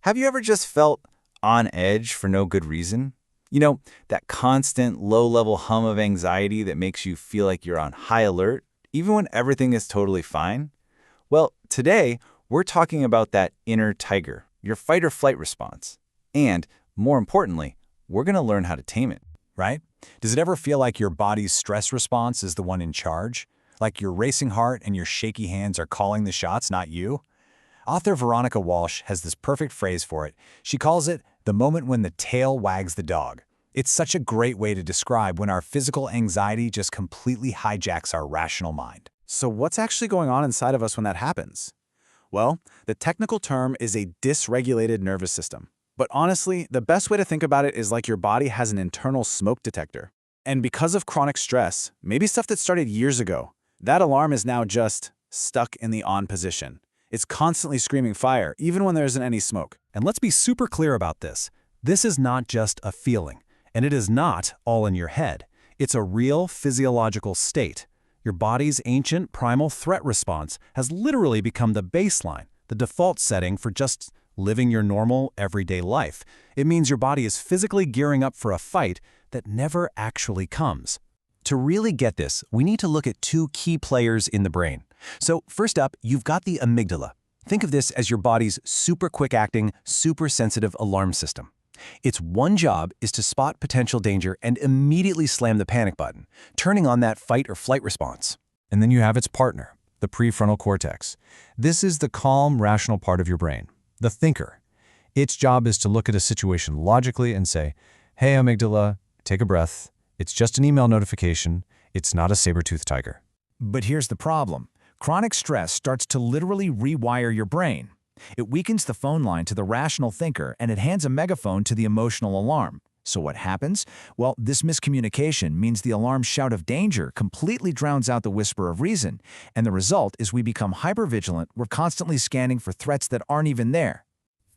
Have you ever just felt on edge for no good reason? You know, that constant low-level hum of anxiety that makes you feel like you're on high alert, even when everything is totally fine? Well, today, we're talking about that inner tiger, your fight or flight response. And, more importantly, we're going to learn how to tame it. Right? Does it ever feel like your body's stress response is the one in charge? Like your racing heart and your shaky hands are calling the shots, not you? Author Veronica Walsh has this perfect phrase for it. She calls it the moment when the tail wags the dog. It's such a great way to describe when our physical anxiety just completely hijacks our rational mind. So what's actually going on inside of us when that happens? Well, the technical term is a dysregulated nervous system. But honestly, the best way to think about it is like your body has an internal smoke detector. And because of chronic stress, maybe stuff that started years ago, that alarm is now just stuck in the on position. It's constantly screaming fire, even when there isn't any smoke. And let's be super clear about this. This is not just a feeling, and it is not all in your head. It's a real physiological state. Your body's ancient primal threat response has literally become the baseline, the default setting for just living your normal, everyday life. It means your body is physically gearing up for a fight that never actually comes. To really get this, we need to look at two key players in the brain. So first up, you've got the amygdala. Think of this as your body's super quick-acting, super sensitive alarm system. Its one job is to spot potential danger and immediately slam the panic button, turning on that fight or flight response. And then you have its partner, the prefrontal cortex. This is the calm, rational part of your brain, the thinker. Its job is to look at a situation logically and say, hey, amygdala, take a breath. It's just an email notification. It's not a saber-toothed tiger. But here's the problem. Chronic stress starts to literally rewire your brain. It weakens the phone line to the rational thinker, and it hands a megaphone to the emotional alarm. So what happens? Well, this miscommunication means the alarm's shout of danger completely drowns out the whisper of reason, and the result is we become hypervigilant. We're constantly scanning for threats that aren't even there.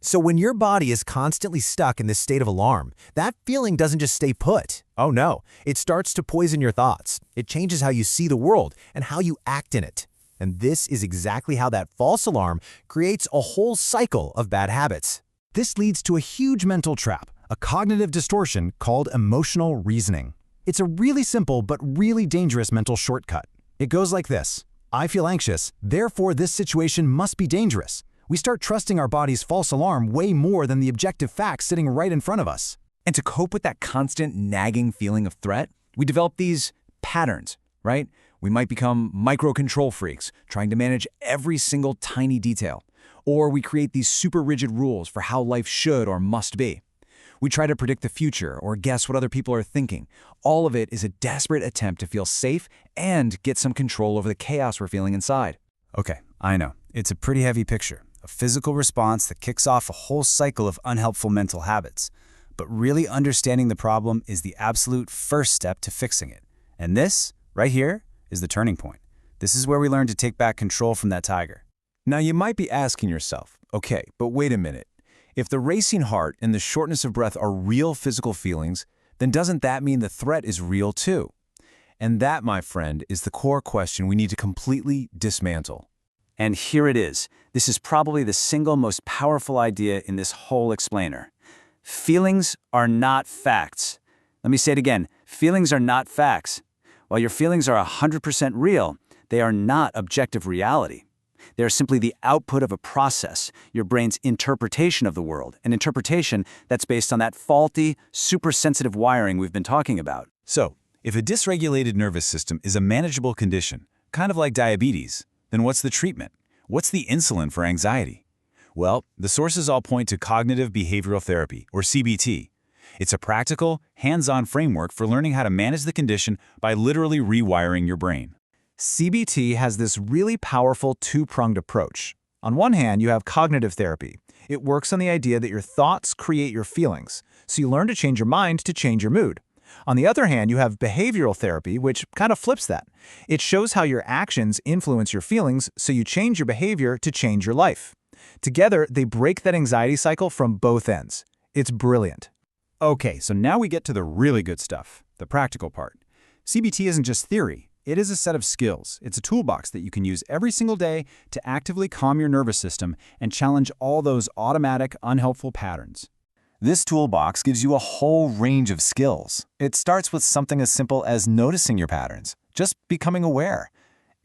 So when your body is constantly stuck in this state of alarm, that feeling doesn't just stay put. Oh no, it starts to poison your thoughts. It changes how you see the world and how you act in it. And this is exactly how that false alarm creates a whole cycle of bad habits. This leads to a huge mental trap, a cognitive distortion called emotional reasoning. It's a really simple but really dangerous mental shortcut. It goes like this. I feel anxious, therefore this situation must be dangerous. We start trusting our body's false alarm way more than the objective facts sitting right in front of us. And to cope with that constant nagging feeling of threat, we develop these patterns, right? We might become micro-control freaks, trying to manage every single tiny detail. Or we create these super rigid rules for how life should or must be. We try to predict the future or guess what other people are thinking. All of it is a desperate attempt to feel safe and get some control over the chaos we're feeling inside. Okay, I know. It's a pretty heavy picture. A physical response that kicks off a whole cycle of unhelpful mental habits. But really understanding the problem is the absolute first step to fixing it. And this, right here, is the turning point. This is where we learn to take back control from that tiger. Now you might be asking yourself, okay, but wait a minute. If the racing heart and the shortness of breath are real physical feelings, then doesn't that mean the threat is real too? And that, my friend, is the core question we need to completely dismantle. And here it is. This is probably the single most powerful idea in this whole explainer. Feelings are not facts. Let me say it again. Feelings are not facts. While your feelings are 100% real, they are not objective reality. They are simply the output of a process, your brain's interpretation of the world, an interpretation that's based on that faulty, super-sensitive wiring we've been talking about. So, if a dysregulated nervous system is a manageable condition, kind of like diabetes, then what's the treatment? What's the insulin for anxiety? Well, the sources all point to cognitive behavioral therapy, or CBT. It's a practical, hands-on framework for learning how to manage the condition by literally rewiring your brain. CBT has this really powerful two-pronged approach. On one hand, you have cognitive therapy. It works on the idea that your thoughts create your feelings, so you learn to change your mind to change your mood. On the other hand, you have behavioral therapy, which kind of flips that. It shows how your actions influence your feelings, so you change your behavior to change your life. Together, they break that anxiety cycle from both ends. It's brilliant. Okay, so now we get to the really good stuff, the practical part. CBT isn't just theory, It is a set of skills. It's a toolbox that you can use every single day to actively calm your nervous system and challenge all those automatic, unhelpful patterns. This toolbox gives you a whole range of skills. It starts with something as simple as noticing your patterns, just becoming aware.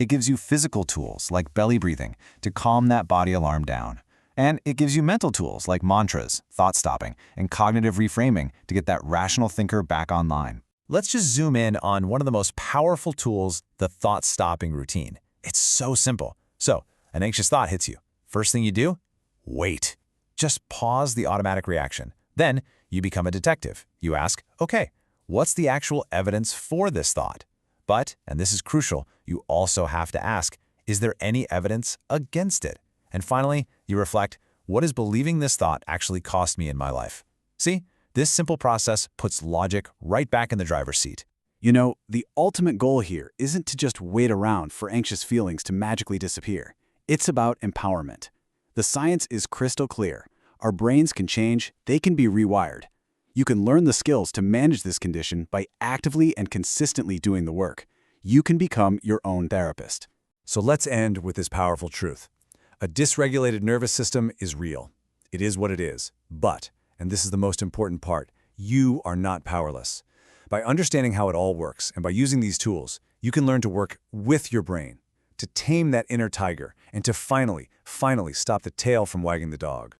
It gives you physical tools like belly breathing to calm that body alarm down. And it gives you mental tools like mantras, thought stopping, and cognitive reframing to get that rational thinker back online. Let's just zoom in on one of the most powerful tools, the thought-stopping routine. It's so simple. So, an anxious thought hits you. First thing you do? Wait. Just pause the automatic reaction. Then, you become a detective. You ask, okay, what's the actual evidence for this thought? But, and this is crucial, you also have to ask, is there any evidence against it? And finally, you reflect, what does believing this thought actually cost me in my life? See, this simple process puts logic right back in the driver's seat. You know, the ultimate goal here isn't to just wait around for anxious feelings to magically disappear. It's about empowerment. The science is crystal clear. Our brains can change, they can be rewired. You can learn the skills to manage this condition by actively and consistently doing the work. You can become your own therapist. So let's end with this powerful truth. A dysregulated nervous system is real. It is what it is. But, and this is the most important part, you are not powerless. By understanding how it all works and by using these tools, you can learn to work with your brain, to tame that inner tiger, and to finally stop the tail from wagging the dog.